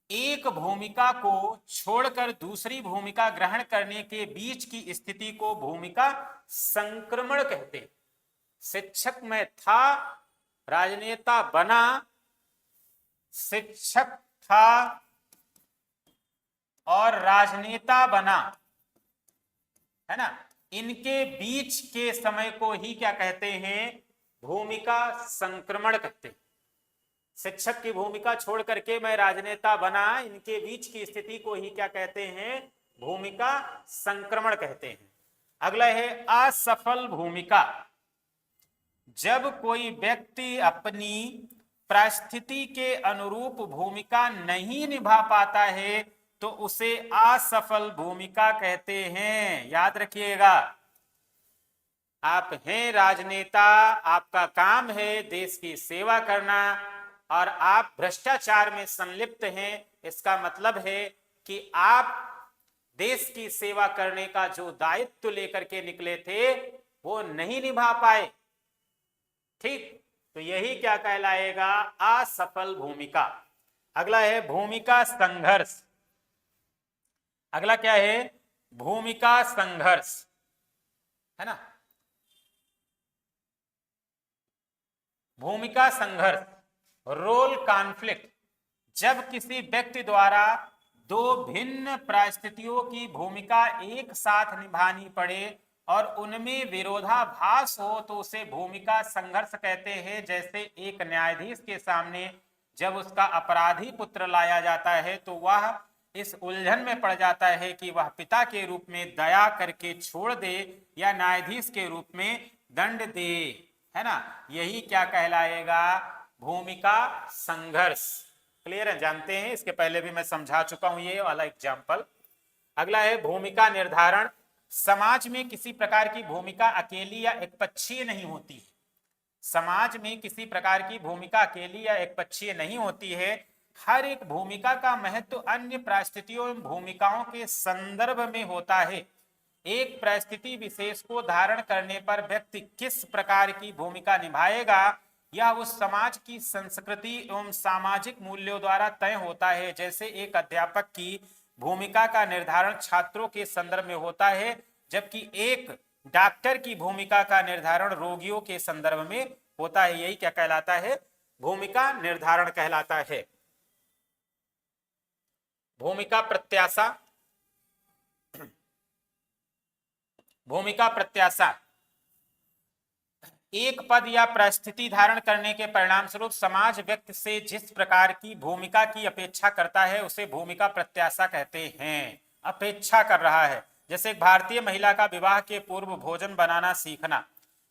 एक भूमिका को छोड़कर दूसरी भूमिका ग्रहण करने के बीच की स्थिति को भूमिका संक्रमण कहते हैं। शिक्षक में था, राजनेता बना, शिक्षक था और राजनेता बना, है ना, इनके बीच के समय को ही क्या कहते हैं? भूमिका संक्रमण कहते हैं। शिक्षक की भूमिका छोड़ करके मैं राजनेता बना, इनके बीच की स्थिति को ही क्या कहते हैं? भूमिका संक्रमण कहते हैं। अगला है असफल भूमिका। जब कोई व्यक्ति अपनी परिस्थिति के अनुरूप भूमिका नहीं निभा पाता है तो उसे असफल भूमिका कहते हैं। याद रखिएगा, आप हैं राजनेता, आपका काम है देश की सेवा करना और आप भ्रष्टाचार में संलिप्त हैं, इसका मतलब है कि आप देश की सेवा करने का जो दायित्व लेकर के निकले थे वो नहीं निभा पाए। ठीक, तो यही क्या कहलाएगा? असफल भूमिका। अगला है भूमिका संघर्ष। अगला क्या है? भूमिका संघर्ष, है ना। भूमिका संघर्ष, रोल कॉन्फ्लिक्ट। जब किसी व्यक्ति द्वारा दो भिन्न परिस्थितियों की भूमिका एक साथ निभानी पड़े और उनमें विरोधाभास हो तो उसे भूमिका संघर्ष कहते हैं। जैसे एक न्यायाधीश के सामने जब उसका अपराधी पुत्र लाया जाता है तो वह इस उलझन में पड़ जाता है कि वह पिता के रूप में दया करके छोड़ दे या न्यायाधीश के रूप में दंड दे, है ना। यही क्या कहलाएगा? भूमिका संघर्ष। क्लियर है? जानते हैं, इसके पहले भी मैं समझा चुका हूं ये वाला एग्जाम्पल। अगला है भूमिका निर्धारण। समाज में किसी प्रकार की भूमिका अकेली या एकपक्षीय नहीं होती है। समाज में किसी प्रकार की भूमिका अकेली या एकपक्षीय नहीं होती है। हर एक भूमिका का महत्व अन्य परिस्थितियों एवं भूमिकाओं के संदर्भ में होता है। एक परिस्थिति विशेष को धारण करने पर व्यक्ति किस प्रकार की भूमिका निभाएगा यह उस समाज की संस्कृति एवं सामाजिक मूल्यों द्वारा तय होता है। जैसे एक अध्यापक की भूमिका का निर्धारण छात्रों के संदर्भ में होता है, जबकि एक डॉक्टर की भूमिका का निर्धारण रोगियों के संदर्भ में होता है। यही क्या कहलाता है? भूमिका निर्धारण कहलाता है। भूमिका प्रत्याशा। भूमिका प्रत्याशा एक पद या परिस्थिति धारण करने के परिणाम स्वरूप समाज व्यक्ति से जिस प्रकार की भूमिका की अपेक्षा करता है उसे भूमिका प्रत्याशा कहते हैं। अपेक्षा कर रहा है, जैसे एक भारतीय महिला का विवाह के पूर्व भोजन बनाना सीखना,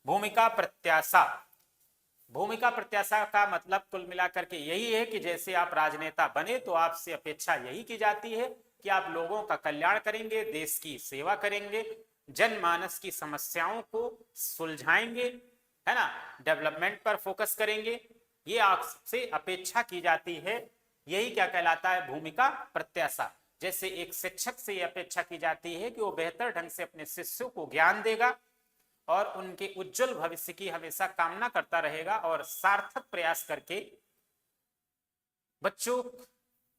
भूमिका प्रत्याशा। भूमिका प्रत्याशा का मतलब कुल मिलाकर के यही है कि जैसे आप राजनेता बने तो आपसे अपेक्षा यही की जाती है कि आप लोगों का कल्याण करेंगे, देश की सेवा करेंगे, जनमानस की समस्याओं को सुलझाएंगे, है ना, डेवलपमेंट पर फोकस करेंगे। ये आपसे अपेक्षा की जाती है। यही क्या कहलाता है? भूमिका प्रत्याशा। जैसे एक शिक्षक से यह अपेक्षा की जाती है कि वो बेहतर ढंग से अपने शिष्यों को ज्ञान देगा और उनके उज्जवल भविष्य की हमेशा कामना करता रहेगा और सार्थक प्रयास करके बच्चों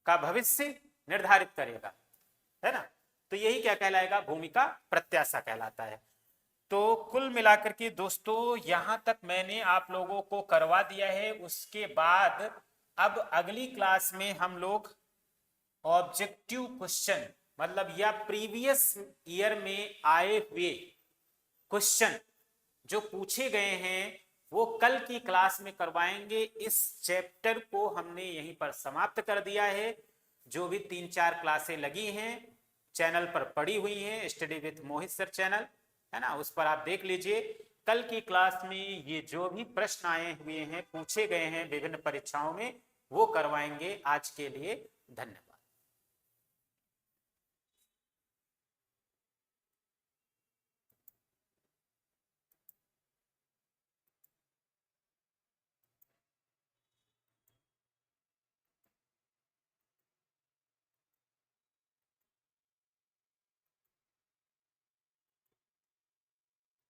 का भविष्य निर्धारित करेगा, है ना। तो यही क्या कहलाएगा? भूमिका प्रत्याशा कहलाता है। तो कुल मिलाकर के दोस्तों यहां तक मैंने आप लोगों को करवा दिया है। उसके बाद अब अगली क्लास में हम लोग ऑब्जेक्टिव क्वेश्चन मतलब या प्रीवियस ईयर में आए हुए क्वेश्चन जो पूछे गए हैं वो कल की क्लास में करवाएंगे। इस चैप्टर को हमने यहीं पर समाप्त कर दिया है। जो भी 3-4 क्लासें लगी हैं चैनल पर पड़ी हुई हैं, study with Mohit sir channel है ना, उस पर आप देख लीजिए। कल की क्लास में ये जो भी प्रश्न आए हुए हैं पूछे गए हैं विभिन्न परीक्षाओं में वो करवाएंगे। आज के लिए धन्यवाद।